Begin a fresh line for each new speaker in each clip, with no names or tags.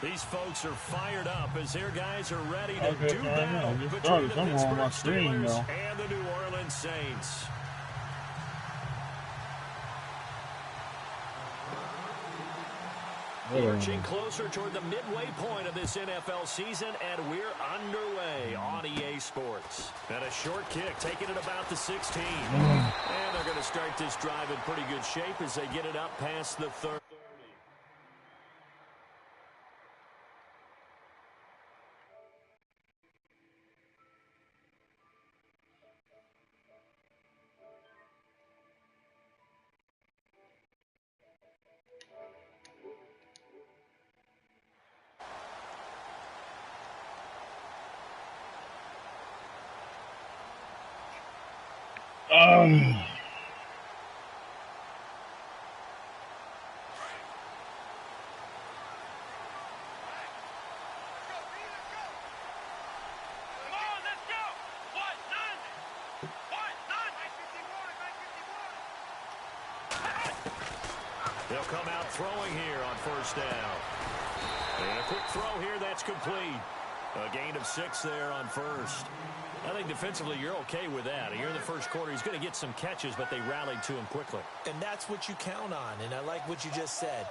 These folks are fired up as their guys are ready to do battle between the Pittsburgh Steelers and the New Orleans Saints. Marching closer toward the midway point of this NFL season, and we're underway on EA Sports. And a short kick, taking it about the 16. And they're going to start this drive in pretty good shape as they get it up past the 30. They'll come out throwing here on first down. And a quick throw here, that's complete. A gain of 6 there on first. I think defensively you're okay with that. Here in the first quarter, he's going to get some catches, but they rallied to him quickly.
And that's what you count on, and I like what you just said.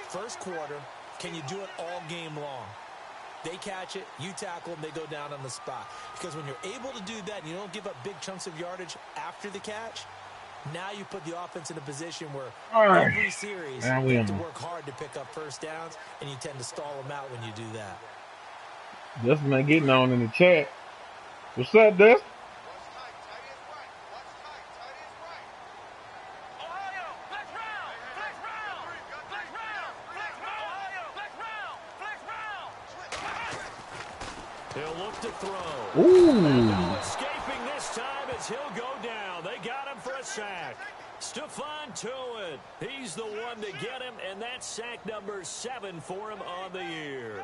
First quarter, can you do it all game long? They catch it, you tackle them, they go down on the spot. Because when you're able to do that and you don't give up big chunks of yardage after the catch, now you put the offense in a position where every series you have to work hard to pick up first downs, and you tend to stall them out when you do that.
Dustin ain't getting on in the chat. What's up, Dustin?
He'll look to throw.
Ooh.
No escaping this time as he'll go down. They got him for a sack. Stephon Tuitt, he's the one to get him, and that's sack number 7 for him on the year.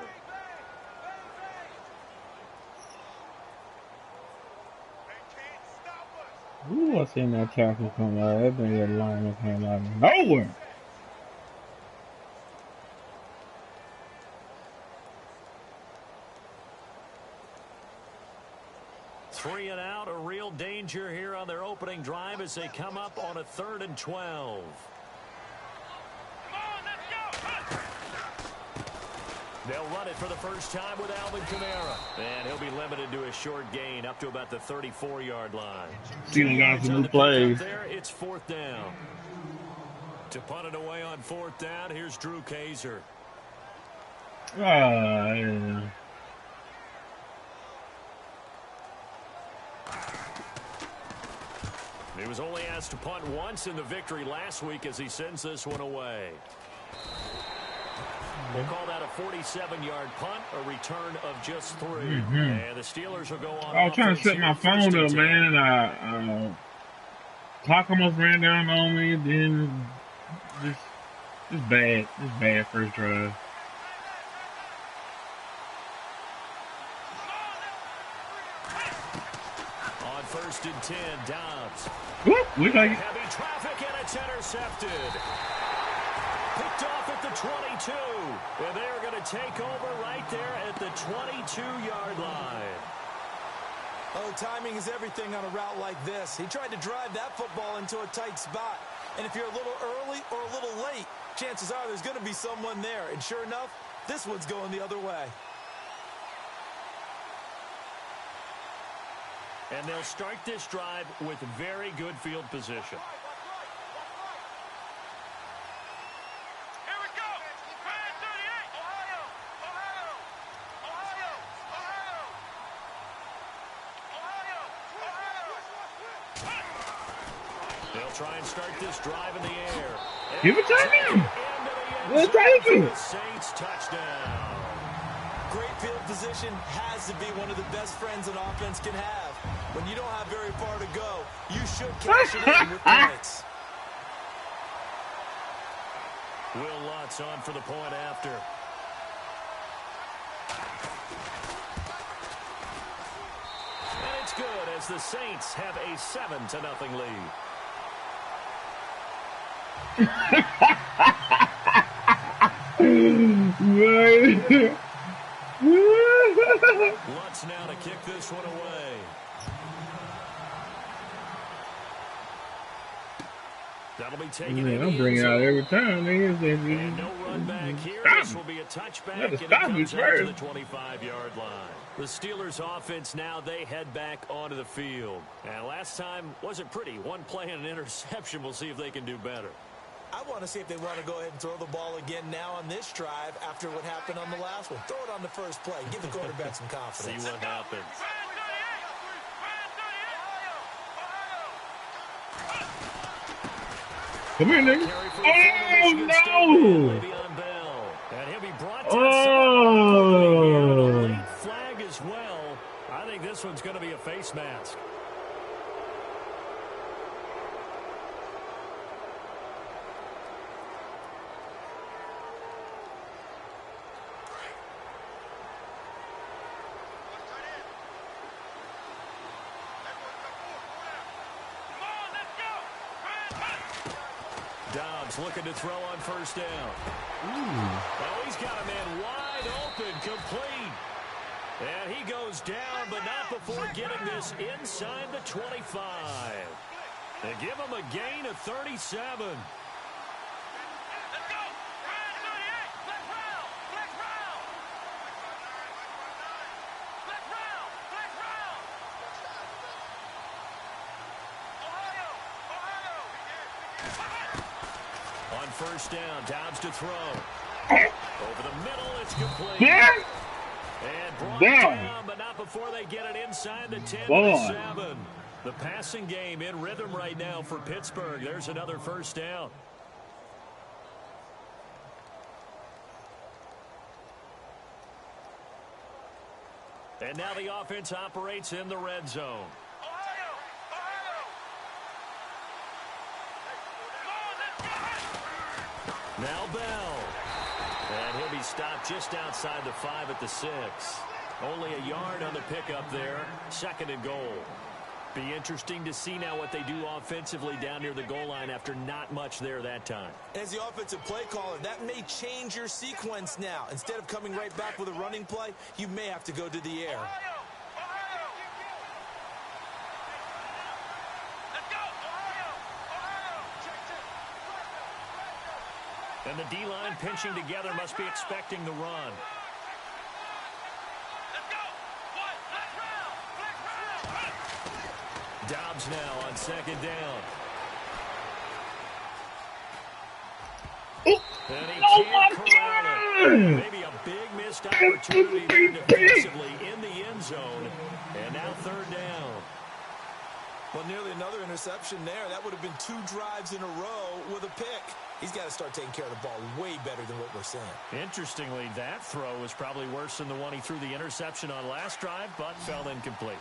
Ooh, I seen that tackle come out. That thing that lineman came out of nowhere.
Three and out, a real danger here on their opening drive as they come up on a 3rd and 12. They'll run it for the first time with Alvin Kamara. And he'll be limited to a short gain up to about the 34-yard line.
Stealing guys some new plays.
There, it's 4th down. To punt it away on 4th down, here's Drew Kaiser.
Yeah.
He was only asked to punt once in the victory last week as he sends this one away. We'll call that a 47-yard punt, a return of just 3. And the Steelers will go on.
I was trying to set my phone up, man, and clock almost ran down on me. Then just bad first drive.
On 1st and 10, Dobbs.
Whoop, we like it.
Heavy traffic, and it's intercepted. Picked off at the 22. And they're going to take over right there at the 22-yard line.
Oh, timing is everything on a route like this. He tried to drive that football into a tight spot. And if you're a little early or a little late, chances are there's going to be someone there. And sure enough, this one's going the other way.
And they'll start this drive with very good field position. They'll try and start this drive in the air.
Give it to him. Let's take it.
Saints touchdown.
Great field position has to be one of the best friends an offense can have. When you don't have very far to go, you should cash it in with points.
Will Lutz on for the point after. And it's good as the Saints have a 7-0 lead. Lutz now to kick this one away. That'll be taken in
I'm bringing out every time.
And no run back here. This will be a touchback, and it comes out to the 25-yard line. The Steelers' offense now, they head back onto the field. And last time wasn't pretty. One play and an interception. We'll see if they can do better.
I want to see if they want to go ahead and throw the ball again now on this drive after what happened on the last one. Throw it on the first play. Give the quarterback some confidence.
See what happens.
Come here, nigga. Oh, no.
Late flag as well. I think this one's going to be a face mask. Dobbs looking to throw on first down. Oh, he's got a man wide open, complete. And he goes down, but not before getting this inside the 25. They give him a gain of 37. On first down, Dobbs to throw. Over the middle, it's complete. And brought down, but not before they get it inside the 10-7. The passing game in rhythm right now for Pittsburgh. There's another first down. And now the offense operates in the red zone. Now Bell. And he'll be stopped just outside the 5 at the 6. Only a yard on the pickup there. 2nd and goal. Be interesting to see now what they do offensively down near the goal line after not much there that time.
As the offensive play caller, that may change your sequence now. Instead of coming right back with a running play, you may have to go to the air.
And the D-line pinching together must be expecting the run. Dobbs now on 2nd down. And he can't corral it. Maybe a big missed opportunity there defensively in the end zone. And now 3rd down.
Well, nearly another interception there. That would have been 2 drives in a row with a pick. He's got to start taking care of the ball way better than what we're saying.
Interestingly, that throw was probably worse than the one he threw the interception on last drive, but fell incomplete.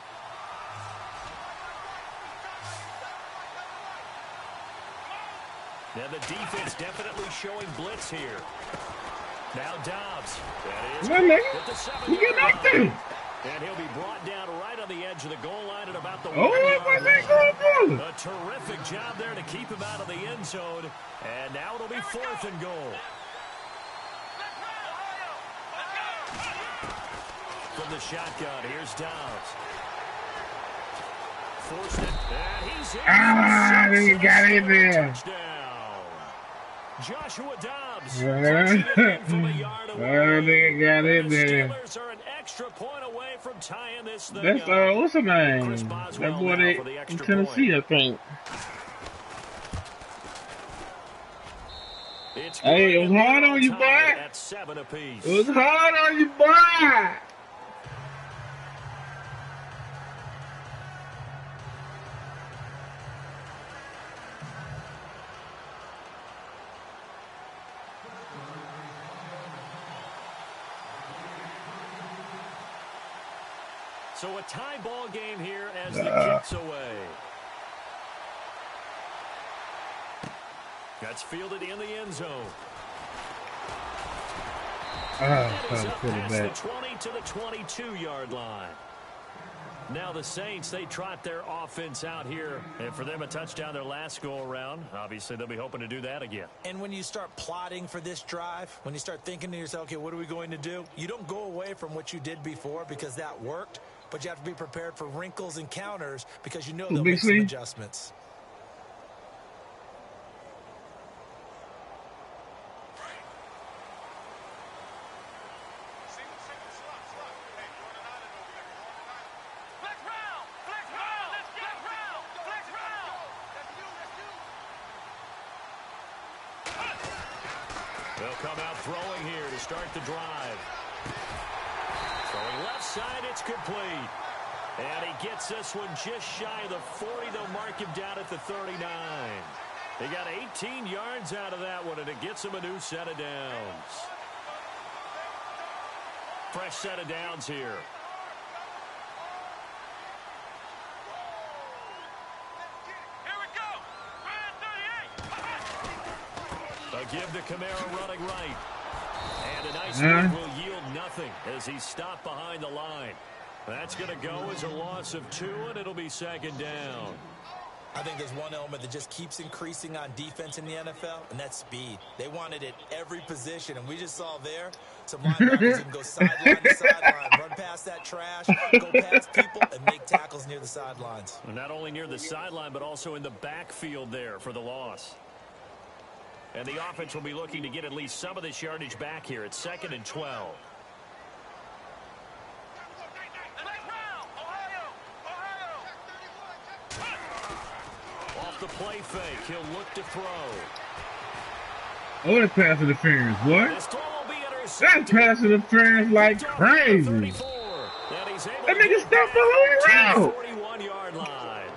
Now the defense definitely showing blitz here. Now Dobbs. That is with the 7-yard line. And he'll be brought down right on the edge of the goal line at about the 1-yard line. A terrific job there to keep him out of the end zone. And now it'll be 4th and goal. From the shotgun, here's Dobbs. Forced it, and he's in.
He got in there.
Touchdown. Joshua Dobbs. From a yard away.
They got in there.
The Steelers are an extra point away from tying this thing
That's
up.
what's the name? That boy in Tennessee, I think. Hey, it was hard on you, boy.
At 7 apiece.
It was hard on you, boy.
So a tie ball game here as the kick's away. That's fielded in the end zone.
That is up
past the 20 to the 22-yard line. Now the Saints, they trot their offense out here. And for them, a touchdown their last go-around. Obviously, they'll be hoping to do that again.
And when you start plotting for this drive, when you start thinking to yourself, okay, what are we going to do? You don't go away from what you did before because that worked. But you have to be prepared for wrinkles and counters because you know they'll make some adjustments.
They'll come out throwing here to start the drive. Throwing left side, it's complete. And he gets this one just shy of the 40. They'll mark him down at the 39. They got 18 yards out of that one, and it gets him a new set of downs. Fresh set of downs here. A give to Kamara running right. And a nice move will yield nothing as he's stopped behind the line. That's going to go as a loss of 2, and it'll be second down.
I think there's one element that just keeps increasing on defense in the NFL, and that's speed. They want it at every position, and we just saw there some linebackers can go sideline to sideline, run past that trash, go past people, and make tackles near the sidelines.
And not only near the sideline, but also in the backfield there for the loss. And the offense will be looking to get at least some of this yardage back here at 2nd and 12. Off the play fake, he'll look to throw.
Oh, that's pass interference, what?
This throw will be
That's pass interference like crazy. That nigga stepped the whole route.
41-yard line.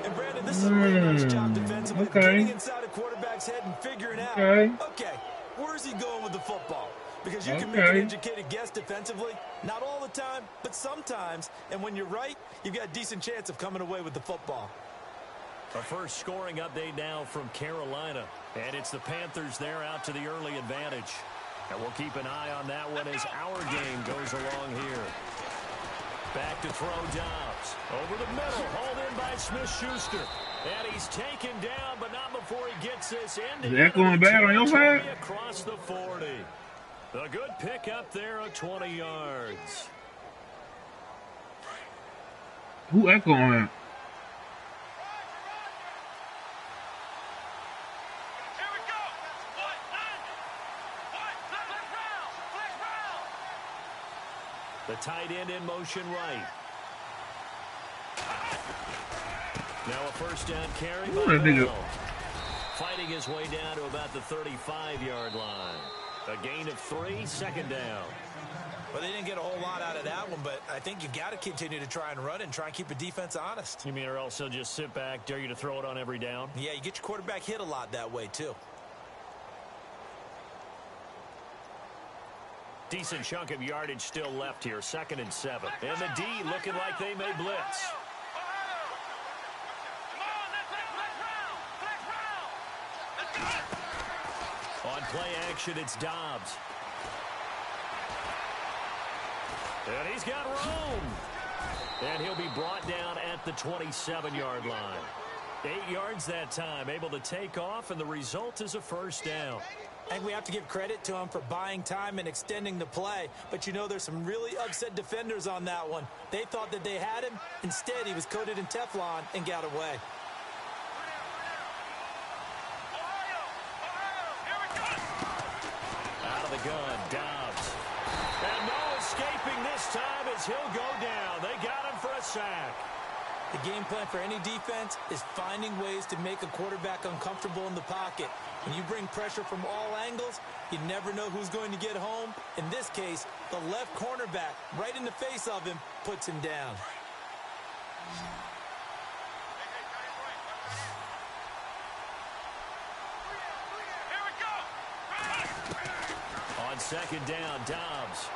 And Brandon, this is a really nice job defensively, getting inside a quarterback's head and figuring out, okay, where's he going with the football? Because you can make an educated guess defensively, not all the time, but sometimes. And when you're right, you've got a decent chance of coming away with the football.
A first scoring update now from Carolina. And it's the Panthers there out to the early advantage. And we'll keep an eye on that one as our game goes along here. Back to throw Dobbs. Over the middle, hauled in by Smith-Schuster. And he's taken down, but not before he gets this into
Is that going bad on your side?
Across the 40. A good pick up there of 20 yards.
Who echoing at?
The tight end in motion right. Now a first down carry by Bell. Fighting his way down to about the 35-yard line. A gain of 3, second down.
Well, they didn't get a whole lot out of that one, but I think you got to continue to try and run and try and keep the defense honest.
You mean or else they'll just sit back, dare you to throw it on every down?
Yeah, you get your quarterback hit a lot that way, too.
Decent chunk of yardage still left here, 2nd and 7. And the D looking like they may blitz. On play action, it's Dobbs. And he's got room. And he'll be brought down at the 27-yard line. 8 yards that time, able to take off, and the result is a first down.
And we have to give credit to him for buying time and extending the play. But, you know, there's some really upset defenders on that one. They thought that they had him. Instead, he was coated in Teflon and got away.
Out of the gun, Dobbs. And no escaping this time as he'll go down. They got him for a sack.
The game plan for any defense is finding ways to make a quarterback uncomfortable in the pocket. When you bring pressure from all angles, you never know who's going to get home. In this case, the left cornerback, right in the face of him, puts him down.
On second down, Dobbs.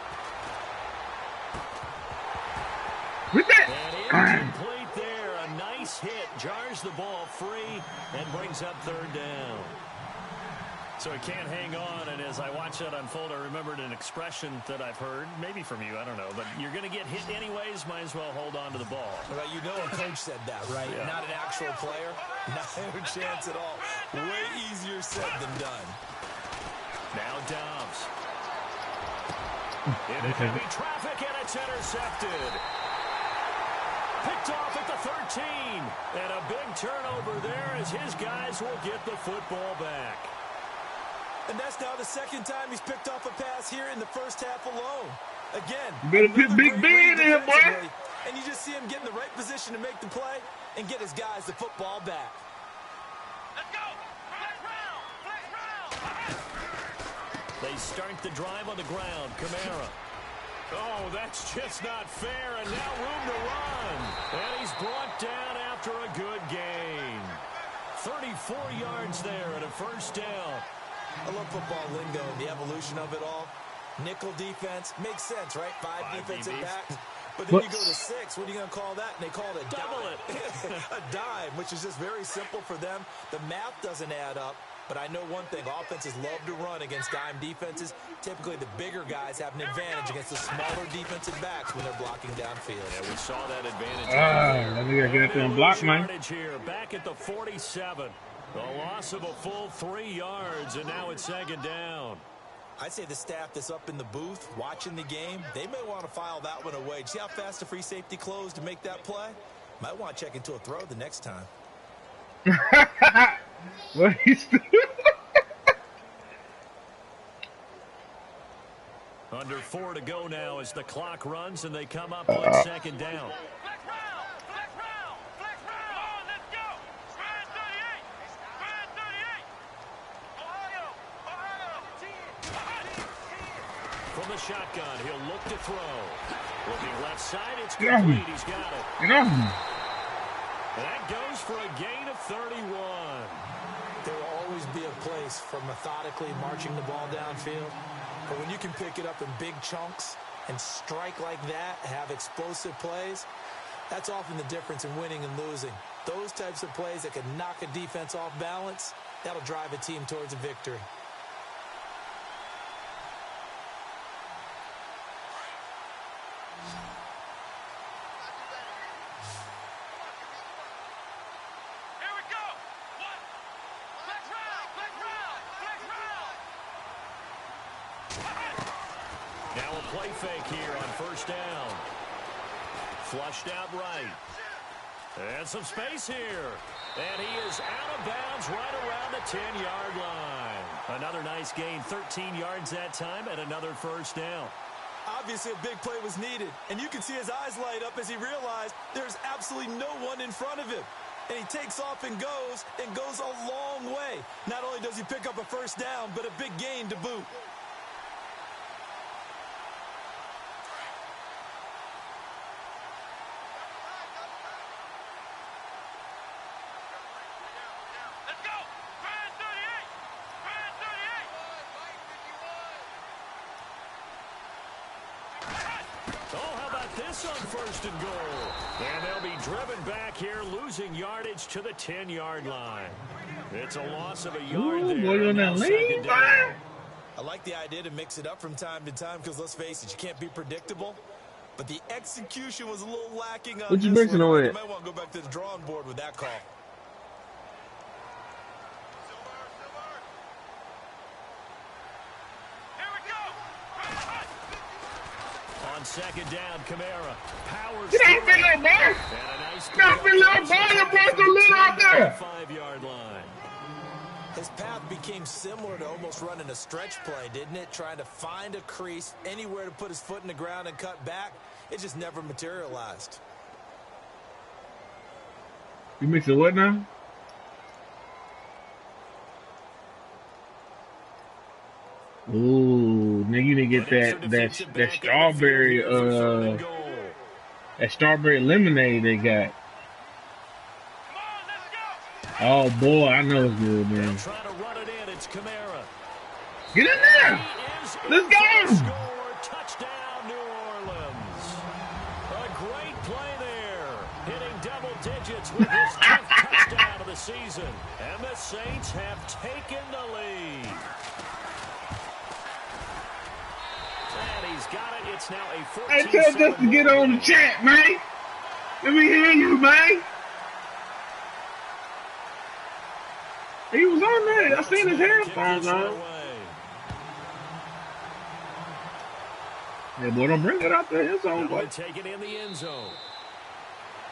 With
And incomplete there. A nice hit. Jars the ball free and brings up third down. So he can't hang on, and as I watch that unfold, I remembered an expression that I've heard, maybe from you, I don't know, but you're going to get hit anyways, might as well hold on to the ball.
Well, you know a coach said that, right? Yeah. Not an actual player. Not a chance at all. Way easier said than done. Now Dobbs. Into heavy traffic, and it's intercepted. Picked off at the 13. And a big turnover there as his guys will get the football back. And that's now the second time he's picked off a pass here in the first half alone. Again,
you better put Big B in here, boy.
And you just see him get in the right position to make the play and get his guys the football back. Let's go. Flex round. They start the drive on the ground. Kamara. Oh, that's just not fair, and now room to run. And he's brought down after a good gain. 34 yards there and a first down. I love football lingo and the evolution of it all. Nickel defense makes sense, right? Five defensive backs. But then you go to 6. What are you going to call that? And they call it a dime. A dime, which is just very simple for them. The math doesn't add up. But I know one thing, offenses love to run against dime defenses. Typically, the bigger guys have an advantage against the smaller defensive backs when they're blocking downfield. Yeah, we saw that advantage.
Let me get them block, man.
Here, back at the 47. The loss of a full 3 yards, and now it's second down.
I'd say the staff that's up in the booth watching the game, they may want to file that one away. See how fast the free safety closed to make that play? Might want to check into a throw the next time.
What is
Under 4 to go now as the clock runs and they come up on second down. From the shotgun, he'll look to throw. Looking left side, it's complete. He's got it. That goes for a gain of 31.
There will always be a place for methodically marching the ball downfield. But when you can pick it up in big chunks and strike like that, have explosive plays, that's often the difference in winning and losing. Those types of plays that can knock a defense off balance, that'll drive a team towards a victory.
Now a play fake here on first down. Flushed out right. And some space here. And he is out of bounds right around the 10-yard line. Another nice gain, 13 yards that time, and another first down.
Obviously, a big play was needed. And you can see his eyes light up as he realized there's absolutely no one in front of him. And he takes off and goes a long way. Not only does he pick up a first down, but a big gain to boot.
This on first and goal. And they'll be driven back here, losing yardage to the 10-yard line. It's a loss of a yard there.
I like the idea to mix it up from time to time because, let's face it, you can't be predictable. But the execution was a little lacking on
this one.
You might want to go back to the drawing board with that call.
Second down, Kamara. Powers.
Get out below, man! Not below, ball, broke the lid out there!
5-yard line.
His path became similar to almost running a stretch play, didn't it? Trying to find a crease, anywhere to put his foot in the ground and cut back. It just never materialized.
You mixing what now? Ooh, now you need to get that strawberry lemonade they got. Oh boy, I know it's good, man. Get in there! Let's go!
Touchdown, New Orleans. A great play there, hitting double digits with his 10th touchdown of the season, and the Saints have taken the lead. he's got it. It's now a 14-7.
Hey, tell Justin to get on the chat, man. Let me hear you, man. He was on there. I seen his headphones on. Yeah, boy, don't bring it out there. It's on, boy.
Take it in the end zone.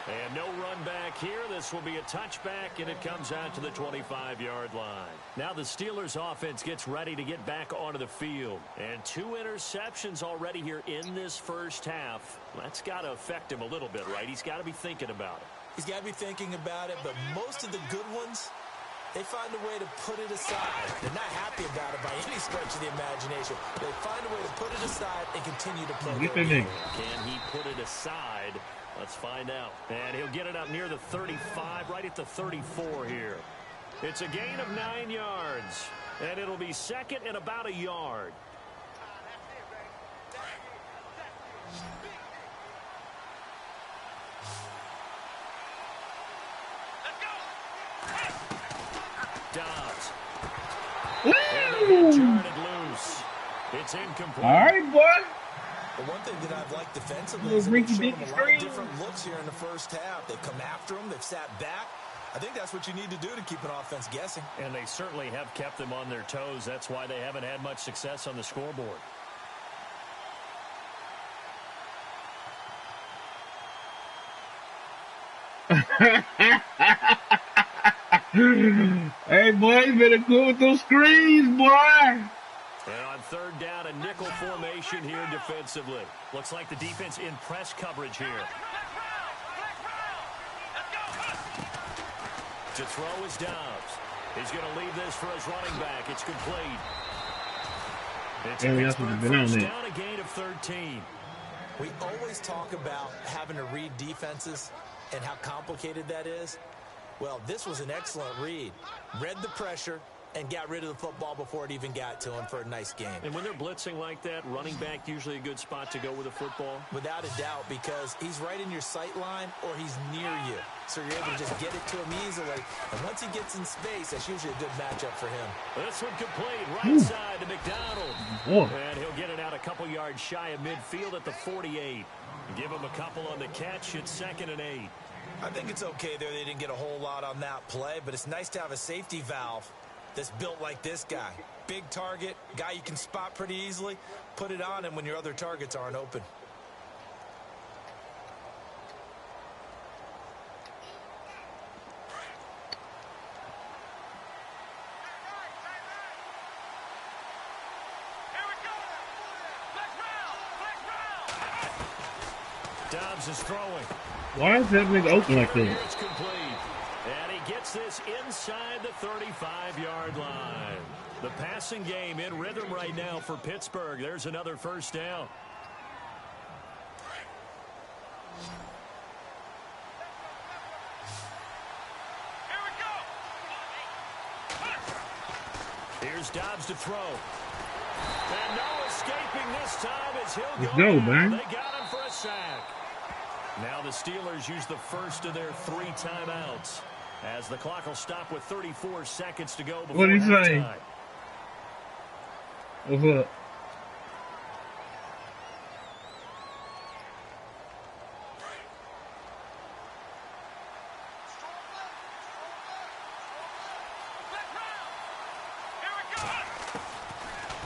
And no run back here. This will be a touchback, and it comes out to the 25-yard line. Now the Steelers offense gets ready to get back onto the field. And 2 interceptions already here in this first half. That's got to affect him a little bit, right? He's got to be thinking about it.
He's got to be thinking about it, but most of the good ones, they find a way to put it aside. They're not happy about it by any stretch of the imagination. They find a way to put it aside and continue to play their game.
Can he put it aside? Let's find out. And he'll get it up near the 35, right at the 34 here. It's a gain of 9 yards. And it'll be second and about a yard. Dobbs. And jarred loose. It's incomplete.
All right, boy.
The one thing that I've liked defensively is they've shown them a lot of different looks here in the first half. They've come after them. They've sat back. I think that's what you need to do to keep an offense guessing.
And they certainly have kept them on their toes. That's why they haven't had much success on the scoreboard.
Hey, boy, you better go with those screens, boy.
And on third down, a nickel formation here defensively. Looks like the defense in press coverage here. To throw is Dobbs. He's going to leave this for his running back. It's complete. It's a first down, a gain of 13.
We always talk about having to read defenses and how complicated that is. Well, this was an excellent read. Read the pressure and got rid of the football before it even got to him for a nice game.
And when they're blitzing like that, running back usually a good spot to go with a football?
Without a doubt, because he's right in your sight line or he's near you. So you're able to just get it to him easily. And once he gets in space, that's usually a good matchup for him.
This one complete right side to McDonald. And he'll get it out a couple yards shy of midfield at the 48. Give him a couple on the catch. It's 2nd and 8.
I think it's okay there. They didn't get a whole lot on that play, but it's nice to have a safety valve that's built like this guy. Big target, guy you can spot pretty easily. Put it on him when your other targets aren't open.
Dobbs is throwing.
Why is that nigga open like that?
It's complete. And he gets this inside the 35-yard line. The passing game in rhythm right now for Pittsburgh. There's another first down. Here's Dobbs to throw. And no escaping this time as he'll
Let's go, man.
They got him for a sack. Now the Steelers use the first of their 3 timeouts as the clock will stop with 34 seconds to go before
What did he say? What's up?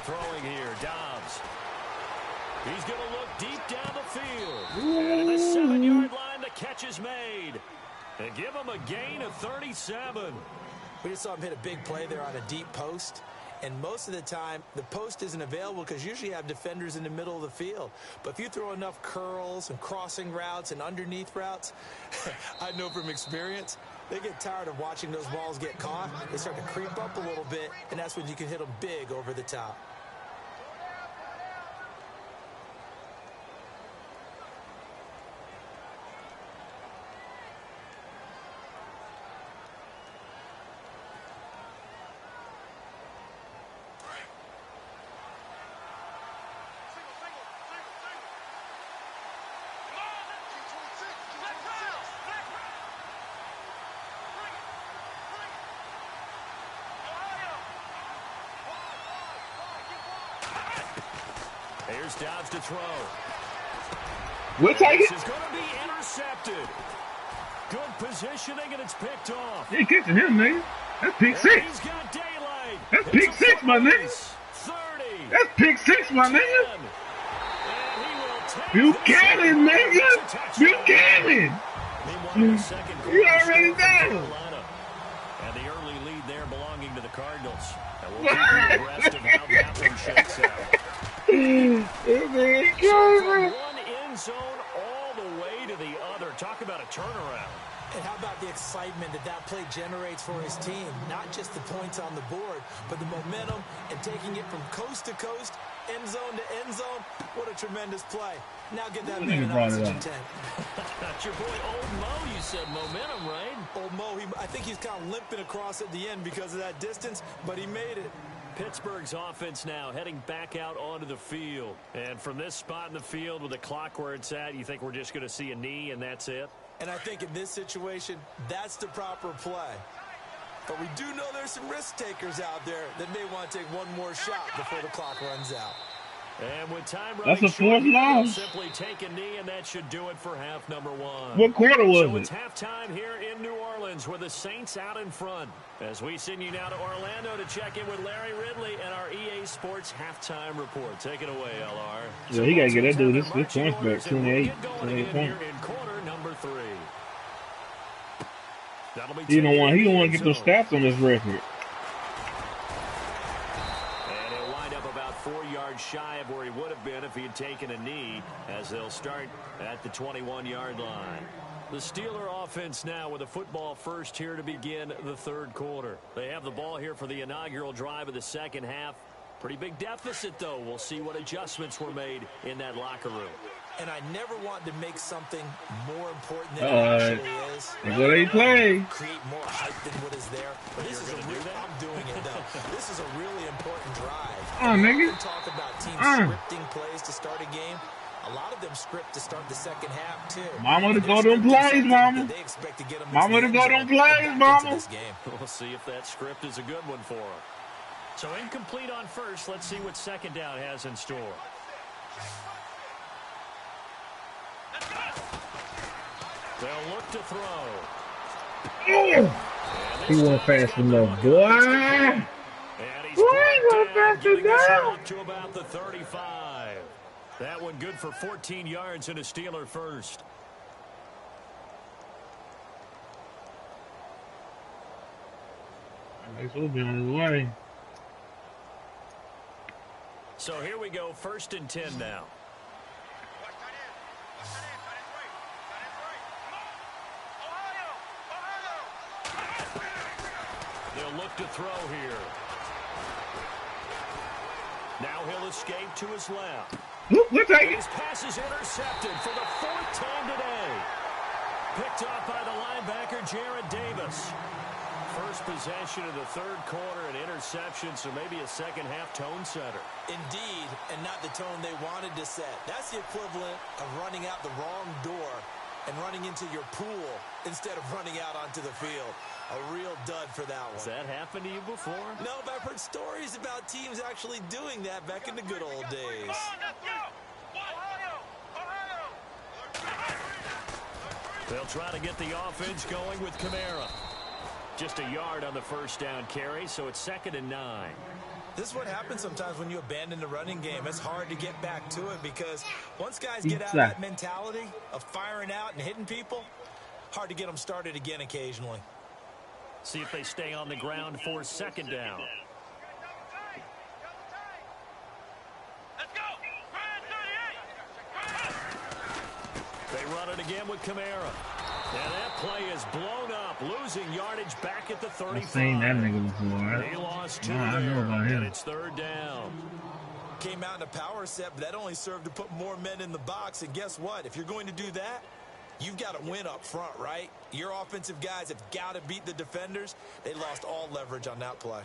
Throwing here, Dobbs. He's going to look deep down the field. And the 7-yard line, the catch is made. And give him a gain of 37.
We just saw him hit a big play there on a deep post. And most of the time, the post isn't available because usually you have defenders in the middle of the field. But if you throw enough curls and crossing routes and underneath routes, I know from experience, they get tired of watching those balls get caught. They start to creep up a little bit, and that's when you can hit them big over the top.
Here's Dobbs to throw.
We'll take it.
This is going to be intercepted. Good positioning, and it's picked off.
He ain't catching him, nigga. That's pick six.
He's got daylight.
That's pick six, my nigga.
30.
That's pick six, my
10.
nigga.
And he will take
Buchanan, nigga. Buchanan.
Meanwhile, in the second quarter,
You already
score from
know.
Carolina. And the early lead there belonging to the Cardinals. And we'll keep you abreast of how that one shakes out. From one end zone all the way to the other. Talk about a turnaround.
And how about the excitement that play generates for his team? Not just the points on the board, but the momentum and taking it from coast to coast, end zone to end zone. What a tremendous play. Now get that man an oxygen tank.
That's your boy Old Mo. You said momentum, right?
Old Mo, I think he's kind of limping across at the end because of that distance, but he made it.
Pittsburgh's offense now heading back out onto the field. And from this spot in the field with the clock where it's at, you think we're just going to see a knee and that's it?
And I think in this situation, that's the proper play. But we do know there's some risk takers out there that may want to take one more shot before the clock runs out.
And with time
That's a fourth loss.
Simply take a knee, and that should do it for half number one.
What quarter was
So it's
it?
halftime here in New Orleans with the Saints out in front. As we send you now to Orlando to check in with Larry Ridley and our EA Sports halftime report. Take it away, LR.
Yeah, he got to get that dude this points back, 28.
Here in quarter number 3. That'll be
He don't want to get those stats on his record.
And he'll wind up about 4 yards shy of where he would have been if he had taken a knee, as they'll start at the 21-yard line. The Steeler offense now with a football first here to begin the third quarter. They have the ball here for the inaugural drive of the second half. Pretty big deficit, though. We'll see what adjustments were made in that locker room.
And I never want to make something more important than it actually is.
That's what they play.
Create more hype than what is there. But this is I'm doing it, though. This is a really important drive.
Nigga.
We talk about teams scripting plays to start a game. A lot of them script to start the second half, too.
Mama to go them plays, mama.
They expect to get them
Mama to go them plays, mama.
We'll see if that script is a good one for them. So incomplete on first. Let's see what second down has in store. They'll look to throw.
He went fast enough, boy.
And he's getting this up to about the 35. That one good for 14 yards and a Steeler first.
This will be on his way.
So here we go, 1st and 10 now. They'll look to throw here. Now he'll escape to his left.
We'll take it.
His pass is intercepted for the 4th time today. Picked off by the linebacker, Jared Davis. First possession of the third quarter, an interception, so maybe a second half tone setter.
Indeed, and not the tone they wanted to set. That's the equivalent of running out the wrong door and running into your pool instead of running out onto the field. A real dud for that one.
Has that happened to you before?
No, but I've heard stories about teams actually doing that back in the good old days.
They'll try to get the offense going with Kamara. Just a yard on the first down carry, so it's 2nd and 9.
This is what happens sometimes when you abandon the running game. It's hard to get back to it because once guys get out of that mentality of firing out and hitting people, hard to get them started again occasionally.
See if they stay on the ground for 2nd down. They run it again with Kamara. And that play is blown up, losing yardage back at the 35.
I've seen that nigga before.
He lost 2
I know about him.
and it's 3rd down.
Came out in a power set, but that only served to put more men in the box. And guess what? If you're going to do that, you've got to win up front, right? Your offensive guys have got to beat the defenders. They lost all leverage on that play.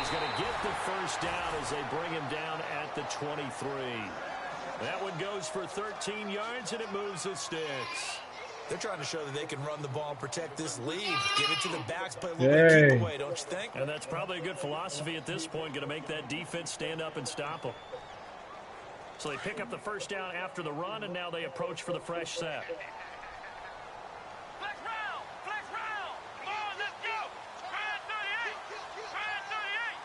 he's going to get the first down as they bring him down at the 23. That one goes for 13 yards, and it moves the sticks.
They're trying to show that they can run the ball and protect this lead. Give it to the backs, play a little bit of keep away, don't you think?
And that's probably a good philosophy at this point, going to make that defense stand up and stop them. So they pick up the first down after the run, and now they approach for the fresh set.
Flex round! Flex round! Come on, let's go! Try 38! Try 38!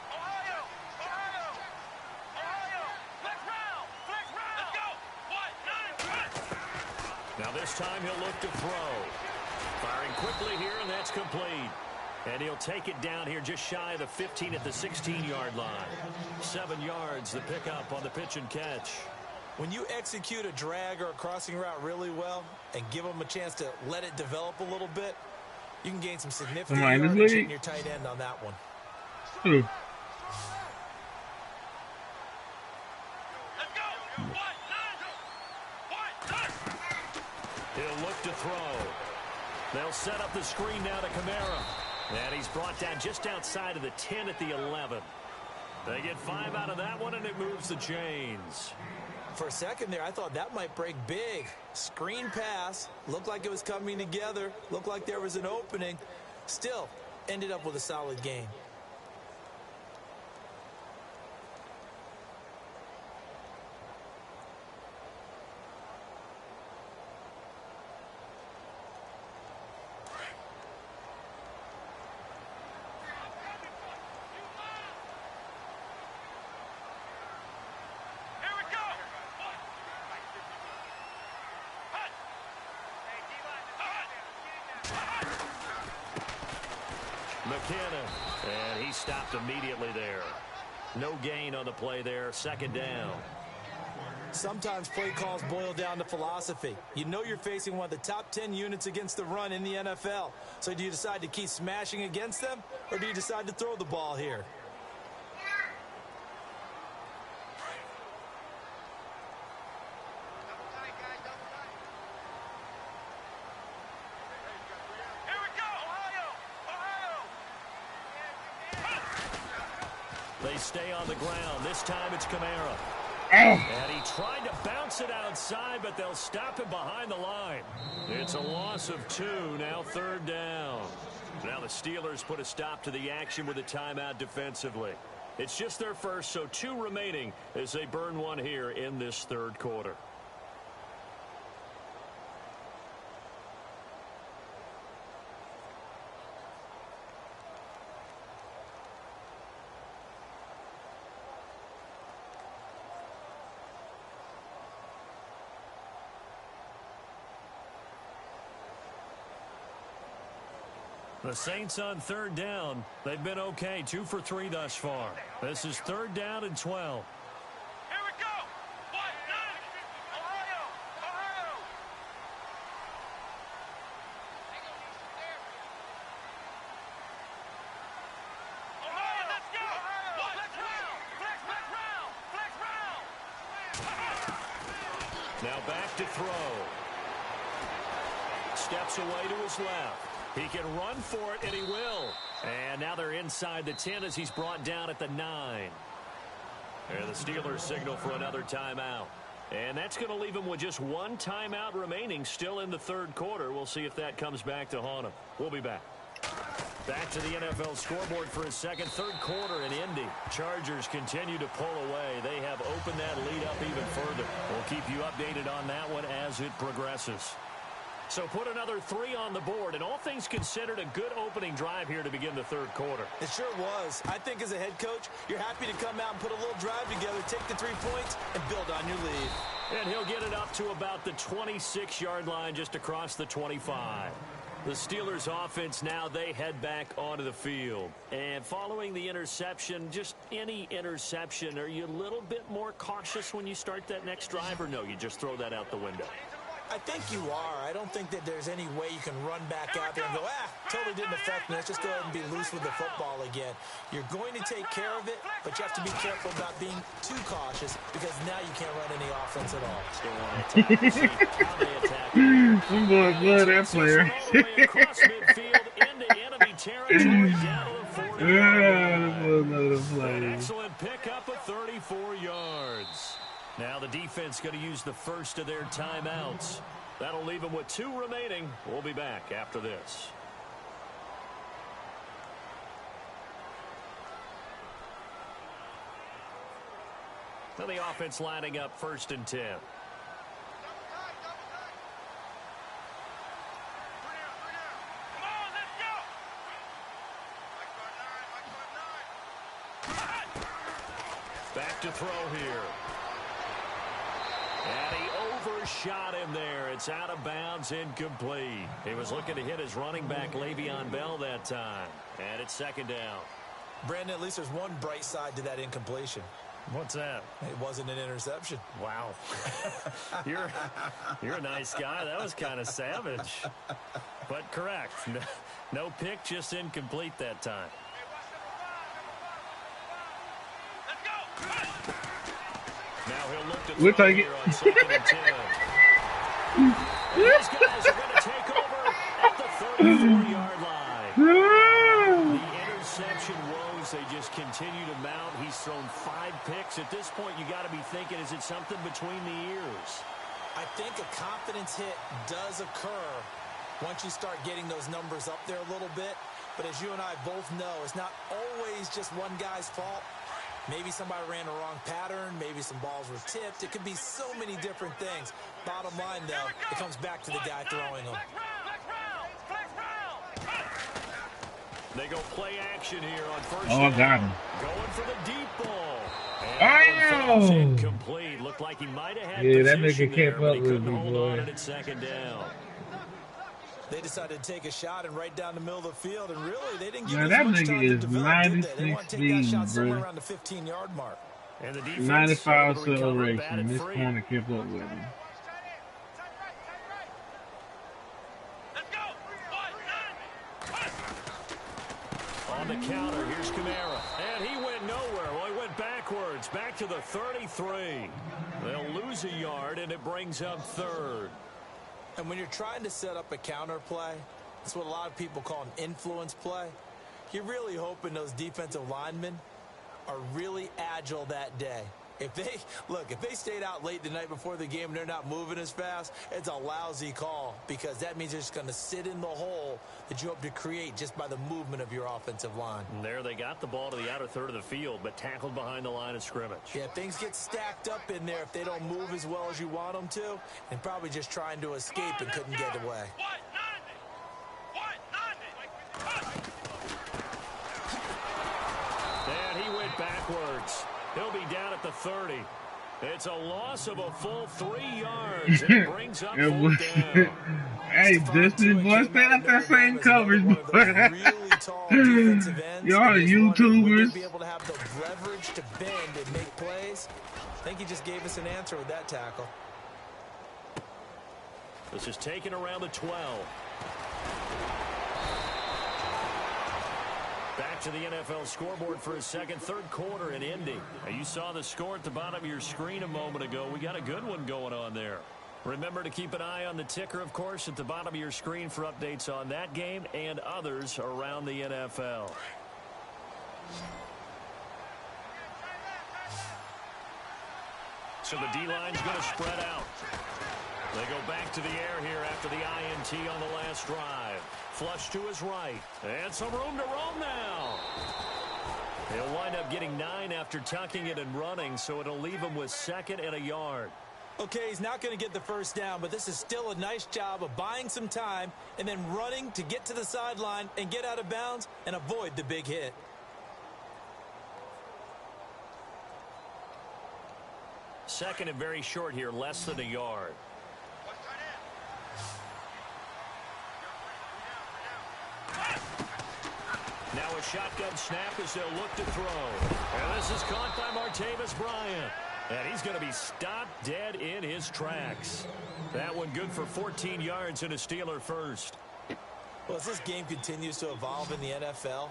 Ohio! Ohio! Ohio! Flex round! Flex round! Let's go! 1-9-1!
Now this time he'll look to throw. Firing quickly here, and that's complete. And he'll take it down here just shy of the 15 at the 16-yard line. 7 yards, the pickup on the pitch and catch.
When you execute a drag or a crossing route really well and give them a chance to let it develop a little bit, you can gain some significant yardage in your tight end on that one.
Let's go! 1-9-1!
He'll look to throw. They'll set up the screen now to Kamara. And he's brought down just outside of the 10 at the 11. They get 5 out of that one, and it moves the chains.
For a second there, I thought that might break big. Screen pass. Looked like it was coming together. Looked like there was an opening. Still, ended up with a solid gain.
McKinnon, and he stopped immediately there. No gain on the play there, second down.
Sometimes play calls boil down to philosophy. You know you're facing one of the top 10 units against the run in the NFL. So do you decide to keep smashing against them, or do you decide to throw the ball here?
They stay on the ground. This time it's Kamara. And he tried to bounce it outside, but they'll stop him behind the line. It's a loss of 2, now third down. Now the Steelers put a stop to the action with a timeout defensively. It's just their first, so 2 remaining as they burn one here in this third quarter. The Saints on third down. They've been okay, 2 for 3 thus far. This is third down and 12.
Here we go! 1-9! Ohio! Ohio! Ohio, let's go! Flex round! Flex round! Flex round!
Now back to throw. Steps away to his left. He can run for it, and he will. And now they're inside the 10 as he's brought down at the 9. And the Steelers signal for another timeout. And that's going to leave him with just 1 timeout remaining still in the third quarter. We'll see if that comes back to haunt him. We'll be back. Back to the NFL scoreboard for his second, third quarter in Indy. Chargers continue to pull away. They have opened that lead up even further. We'll keep you updated on that one as it progresses. So put another 3 on the board, and all things considered, a good opening drive here to begin the third quarter.
It sure was. I think as a head coach, you're happy to come out and put a little drive together, take the 3 points, and build on your lead.
And he'll get it up to about the 26-yard line just across the 25. The Steelers offense now, they head back onto the field. And following the interception, just any interception, are you a little bit more cautious when you start that next drive, or no, you just throw that out the window?
I think you are. I don't think that there's any way you can run back out there and go, totally didn't affect me. Let's just go ahead and be loose with the football again. You're going to take care of it, but you have to be careful about being too cautious because now you can't run any offense at all.
Still want to attack.
I'm going to blood that player.
Across midfield into enemy territory. territory down to the 40-yard line.
Another play.
An excellent pickup of 34 yards. Now the defense going to use the first of their timeouts. That'll leave them with 2 remaining. We'll be back after this. Now the offense lining up 1st and 10. Back to throw here. And he overshot him there. It's out of bounds, incomplete. He was looking to hit his running back, Le'Veon Bell, that time. And it's 2nd down.
Brandon, at least there's one bright side to that incompletion.
What's that?
It wasn't an interception.
Wow. You're a nice guy. That was kind of savage. But correct. No pick, just incomplete that time. Now he'll look to
We'll
throw
take it.
here on 2nd and 10. And these guys are going to take over at the 34-yard line. The interception woes, they just continue to mount. He's thrown 5 picks. At this point, you got to be thinking, is it something between the ears?
I think a confidence hit does occur once you start getting those numbers up there a little bit. But as you and I both know, it's not always just one guy's fault. Maybe somebody ran the wrong pattern. Maybe some balls were tipped. It could be so many different things. Bottom line, though, it comes back to the guy throwing them.
They go play action here on 1st
Oh, I got him.
Going for the deep ball.
Oh!
Incomplete. Looked like he might have had
Yeah, that
position
nigga
there,
kept
but
up
he
with
couldn't
me,
hold
boy.
on, and it's 2nd down.
They decided to take a shot and right down the middle of the field, and really, they didn't give
Man,
us
that
much
nigga
time to
is
develop, did they? They
96
want to take that shot
speed,
somewhere
bro.
around the 15-yard mark.
And the defense
95
able to recover,
acceleration.
batted
This
free.
corner kept up with him.
On the counter, here's Kamara. And he went nowhere. Well, he went backwards, back to the 33. They'll lose a yard, and it brings up 3rd.
And when you're trying to set up a counter play, it's what a lot of people call an influence play. You're really hoping those defensive linemen are really agile that day. If they stayed out late the night before the game and they're not moving as fast, it's a lousy call because that means they're just going to sit in the hole that you hope to create just by the movement of your offensive line.
And there they got the ball to the outer third of the field, but tackled behind the line of scrimmage.
Yeah, things get stacked up in there if they don't move as well as you want them to, and probably just trying to escape and couldn't get away.
And he went backwards. He'll be down at the 30. It's a loss of a full 3 yards. And it brings up 4th down.
Hey, Dustin, boy, stay out that same coverage, boy.
Really tall defensive ends.
Y'all
Would
YouTubers.
they be able to have the leverage to bend and make plays? I think he just gave us an answer with that tackle.
This is taken around the 12. Back to the NFL scoreboard for a third quarter in Indy. Now, you saw the score at the bottom of your screen a moment ago. We got a good one going on there. Remember to keep an eye on the ticker, of course, at the bottom of your screen for updates on that game and others around the NFL. So the D-line's going to spread out. They go back to the air here after the INT on the last drive. Flush to his right. And some room to roam now. He'll wind up getting 9 after tucking it and running, so it'll leave him with 2nd and a yard.
Okay, he's not going to get the first down, but this is still a nice job of buying some time and then running to get to the sideline and get out of bounds and avoid the big hit.
Second and very short here, less than a yard. Now a shotgun snap as they'll look to throw. And this is caught by Martavis Bryant. And he's going to be stopped dead in his tracks. That one good for 14 yards and a Steeler first.
Well, as this game continues to evolve in the NFL,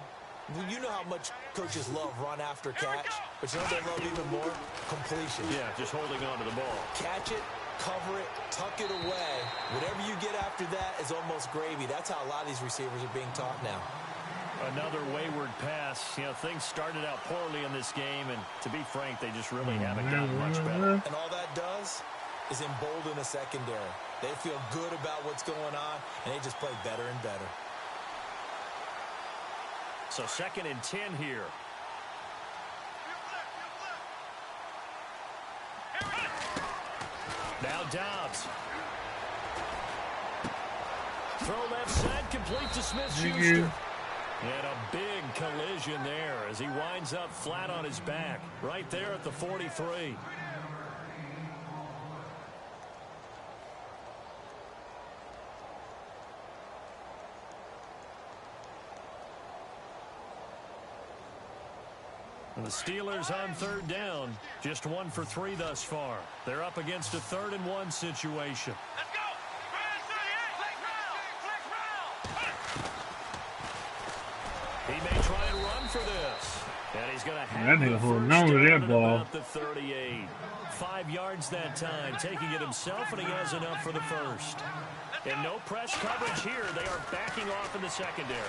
you know how much coaches love run after catch, but you know they love even more? Completion.
Yeah, just holding on to the ball.
Catch it, cover it, tuck it away. Whatever you get after that is almost gravy. That's how a lot of these receivers are being taught now.
Another wayward pass. You know, things started out poorly in this game, and to be frank, they just really haven't gotten much better.
And all that does is embolden a secondary. They feel good about what's going on, and they just play better and better.
So 2nd and 10 here. Now Dobbs. Throw left side, complete to Smith-Schuster. And a big collision there as he winds up flat on his back, right there at the 43. And the Steelers on 3rd down, just 1 for 3 thus far. They're up against a 3rd and 1 situation.
Let's go.
He may try and run for this. And he's going to have
that
the
nigga holding
first
on to
down
that
at
ball.
about the 38. 5 yards that time, taking it himself, and he has enough for the first. And no press coverage here. They are backing off in the secondary.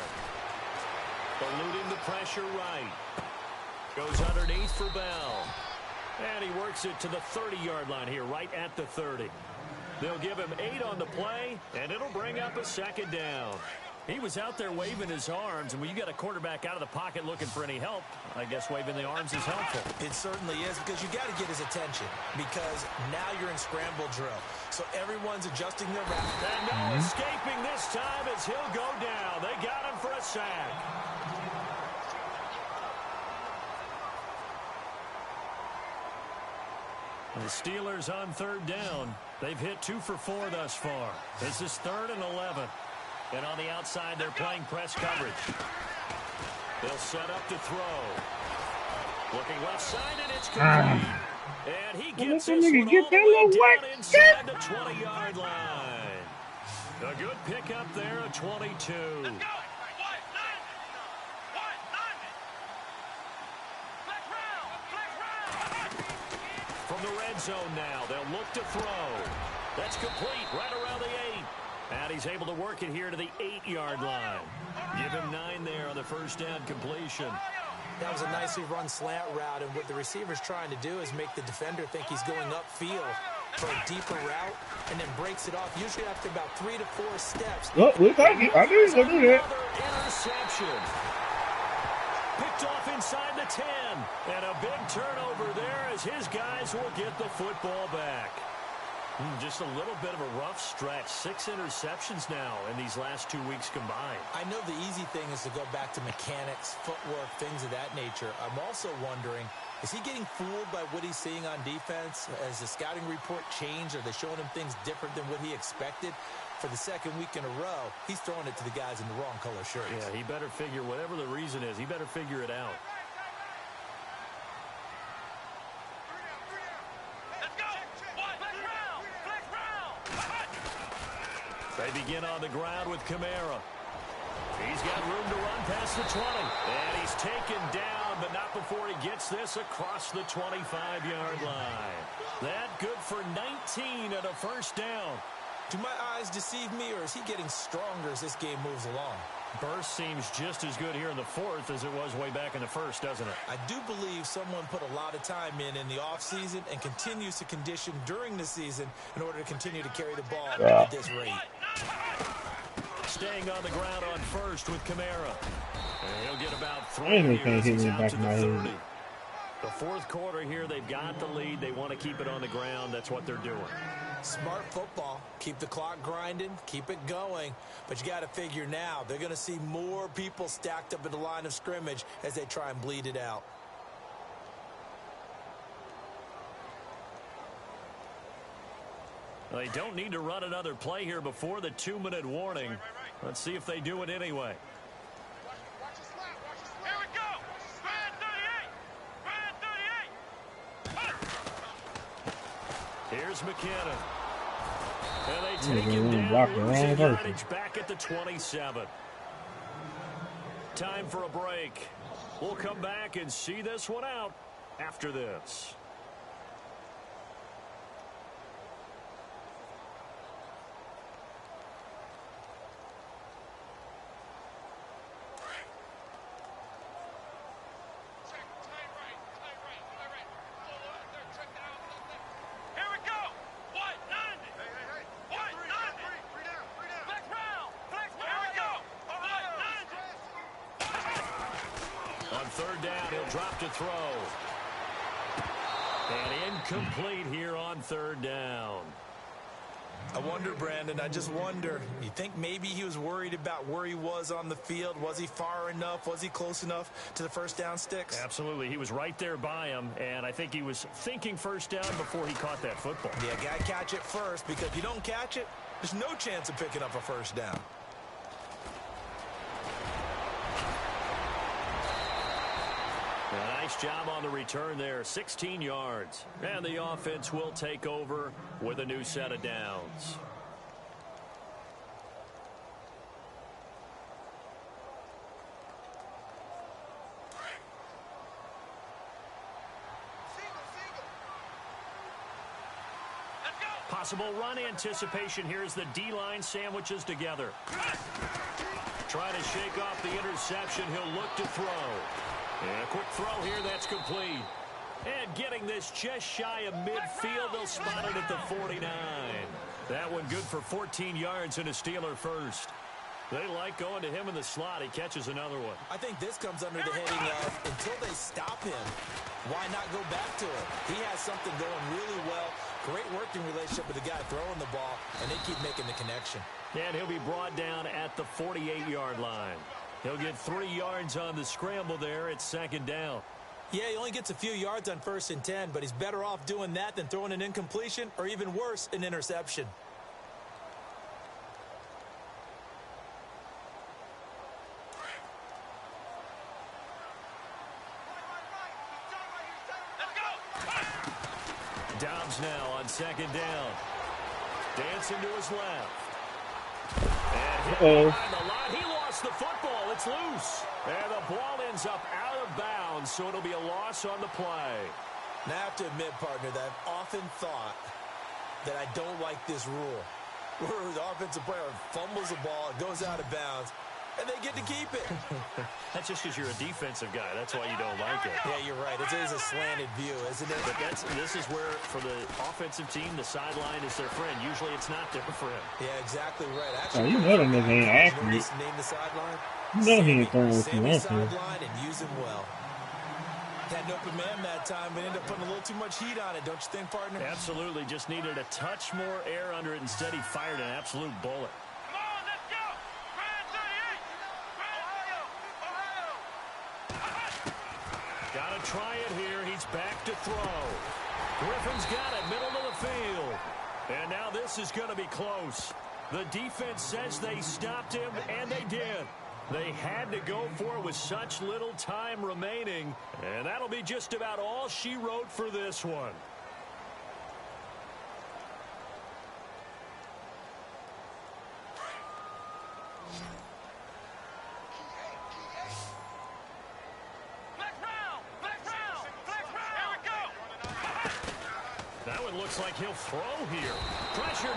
Eluding the pressure right. Goes underneath for Bell. And he works it to the 30-yard line here, right at the 30. They'll give him 8 on the play, and it'll bring up a 2nd down. He was out there waving his arms, and when you got a quarterback out of the pocket looking for any help, I guess waving the arms is helpful.
It certainly is, because you got to get his attention, because now you're in scramble drill. So everyone's adjusting their route.
And no escaping this time as he'll go down. They got him for a sack. The Steelers on 3rd down. They've hit 2 for 4 thus far. This is 3rd and 11. And on the outside, they're playing press coverage. They'll set up to throw. Looking left side, and it's complete. And he gets this one all the way down inside the 20-yard line. A good pickup there, a 22. From the red zone now, they'll look to throw. That's complete right around the 8. And he's able to work it here to the 8-yard line. Give him 9 there on the first down completion.
That was a nicely run slant route, and what the receiver's trying to do is make the defender think he's going upfield for a deeper route, and then breaks it off, usually after about 3 to 4 steps.
Oh, look, I knew he was going to do that.
Another interception. Picked off inside the 10. And a big turnover there as his guys will get the football back. Just a little bit of a rough stretch. 6 interceptions now in these last 2 weeks combined.
I know the easy thing is to go back to mechanics, footwork, things of that nature. I'm also wondering, is he getting fooled by what he's seeing on defense? Has the scouting report changed? Are they showing him things different than what he expected? For the 2nd week in a row, he's throwing it to the guys in the wrong color shirts.
Yeah, he better figure, whatever the reason is, he better figure it out. They begin on the ground with Kamara. He's got room to run past the 20. And he's taken down, but not before he gets this across the 25-yard line. That good for 19 and a first down.
Do my eyes deceive me, or is he getting stronger as this game moves along?
Burst seems just as good here in the 4th as it was way back in the 1st, doesn't it?
I do believe someone put a lot of time in the offseason and continues to condition during the season in order to continue to carry the ball at this rate.
Staying on the ground on first with Kamara. And he'll get about 3
Anything
here as
hit
he's
me
out
back
to
in
the
my
30.
head.
The 4th quarter here, they've got the lead. They want to keep it on the ground. That's what they're doing.
Smart football. Keep the clock grinding. Keep it going. But you got to figure now, they're going to see more people stacked up at the line of scrimmage as they try and bleed it out.
They don't need to run another play here before the 2-minute warning. Let's see if they do it anyway.
Here we go. Brand 38.
Here's McKinnon. And they take him
block
down,
the wrong
losing
person.
yardage back at the 27. Time for a break. We'll come back and see this one out after this. On third down, he'll drop to throw. And incomplete here on third down.
I wonder, Brandon, I just wonder. You think maybe he was worried about where he was on the field? Was he far enough? Was he close enough to the first down sticks?
Absolutely. He was right there by him, and I think he was thinking first down before he caught that football.
Yeah, got to catch it first, because if you don't catch it, there's no chance of picking up a first down.
A nice job on the return there, 16 yards. And the offense will take over with a new set of downs. Possible run anticipation here as the D-line sandwiches together. Try to shake off the interception. He'll look to throw. And a quick throw here, that's complete. And getting this just shy of midfield, they'll spot it at the 49. That one good for 14 yards and a Steeler first. They like going to him in the slot. He catches another one.
I think this comes under the heading of, until they stop him, why not go back to him? He has something going really well. Great working relationship with the guy throwing the ball, and they keep making the connection.
And he'll be brought down at the 48-yard line. He'll get 3 yards on the scramble there. It's second down.
Yeah, he only gets a few yards on 1st and 10, but he's better off doing that than throwing an incompletion or even worse, an interception.
Dobbs now on second down. Dancing to his left. And hit behind the line. He lost the football. It's loose. And the ball ends up out of bounds, so it'll be a loss on the play.
Now, I have to admit, partner, that I've often thought that I don't like this rule, where the offensive player fumbles the ball, it goes out of bounds, and they get to keep it.
That's just because you're a defensive guy. That's why you don't like it.
Yeah, you're right. It is a slanted view, isn't it?
But this is where, for the offensive team, the sideline is their friend. Usually it's not there for him.
Yeah, exactly right. Actually,
you know that nigga ain't accurate.
Name the sideline.
You know he ain't throwing what you want to.
Sideline and use him well. Had an open man that time, but ended up putting a little too much heat on it, don't you think, partner?
Absolutely. Just needed a touch more air under it. Instead, he fired an absolute bullet.
Come on, let's go! Brand 38!
Got to try it here. He's back to throw. Griffin's got it, middle of the field. And now this is going to be close. The defense says they stopped him, and they did. They had to go for it with such little time remaining, and that'll be just about all she wrote for this one. That one looks like he'll throw here. Pressure.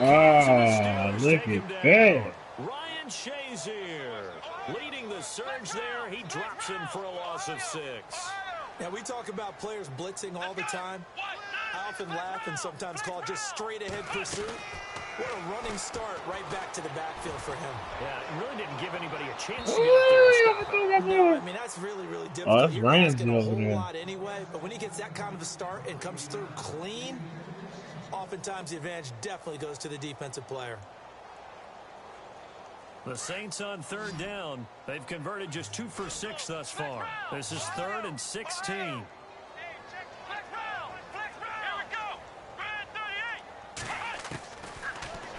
Look at that.
Ryan Shazier leading the surge there. He drops him for a loss of 6.
Now, we talk about players blitzing all the time. I often laugh and sometimes call it just straight-ahead pursuit. What a running start right back to the backfield for him.
Yeah, it really didn't give anybody a chance to get up there and stop him.
No, I mean, that's really, really difficult.
That's
You're asking a
Ramsey
whole
over there.
lot anyway, but when he gets that kind of a start and comes through clean, oftentimes the advantage definitely goes to the defensive player.
The Saints on third down. They've converted just 2 for 6 thus far. This is 3rd and 16.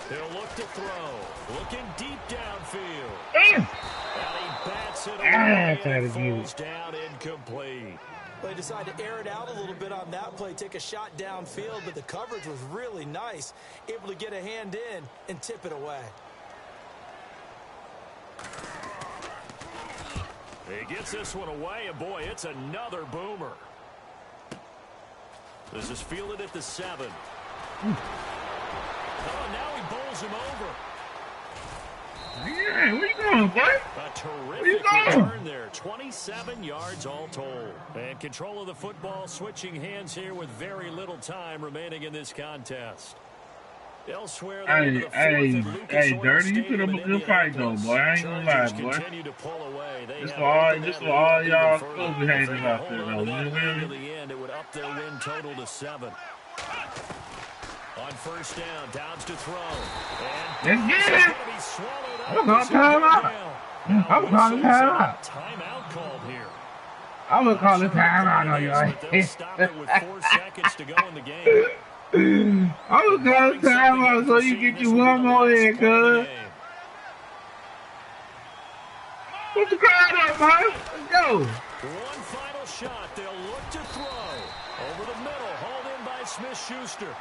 He'll look to throw. Looking deep downfield. And he bats it away and it falls down incomplete.
They decided to air it out a little bit on that play, take a shot downfield, but the coverage was really nice, able to get a hand in and tip it away.
He gets this one away, and boy, it's another boomer. This is fielded at the 7. Oh, now he bowls him over.
Yeah, where you going, boy?
A terrific return there. 27 yards all told. And control of the football switching hands here with very little time remaining in this contest. Elsewhere,
hey, Dirty, you put up a good fight though, boy. I ain't gonna lie, boy. This for all y'all Kobe haters out there, though. You feel me?
It would up their win total to 7. On first down, Downs to throw.
Let's get it! I'm gonna time out. I'm calling time out.
Timeout called here.
I'm gonna call it time out on y'all.
They'll stop it with 4 seconds to go in the game.
I'm gonna call it time out so you get you one more in, cuz. Put the crowd up, man. Let's go.
One final shot. They'll look to throw. Over the middle, hauled in by Smith-Schuster.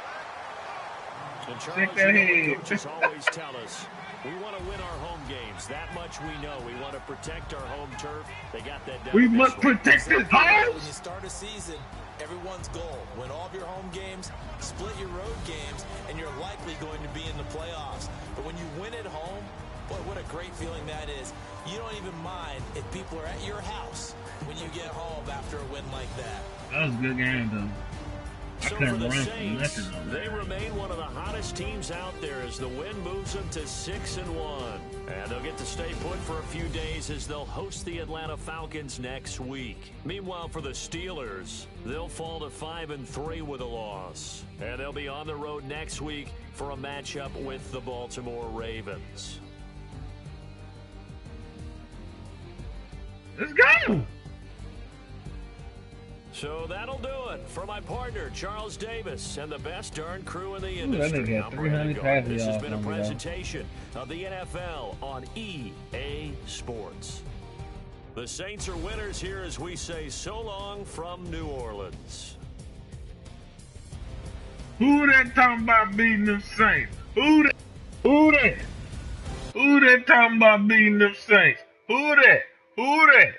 And Charles, coaches always tell us, we want to win our home games. That much we know. We want to protect our home turf. They got that done.
We must protect this house.
When you start a season, everyone's goal, win all of your home games, split your road games, and you're likely going to be in the playoffs. But when you win at home, boy, what a great feeling that is. You don't even mind if people are at your house when you get home after a win like that.
That was a good game, though.
So for the Saints, they remain one of the hottest teams out there as the win moves them to 6-1. And they'll get to stay put for a few days as they'll host the Atlanta Falcons next week. Meanwhile, for the Steelers, they'll fall to 5-3 with a loss. And they'll be on the road next week for a matchup with the Baltimore Ravens.
Let's go!
So that'll do it for my partner, Charles Davis, and the best darn crew in the industry. I'm Brandon Gault. This has been a presentation of the NFL on EA Sports. The Saints are winners here as we say so long from New Orleans.
Who that talking about beating them Saints? Who that? Who that? Who that talking about beating them Saints? Who that? Who that?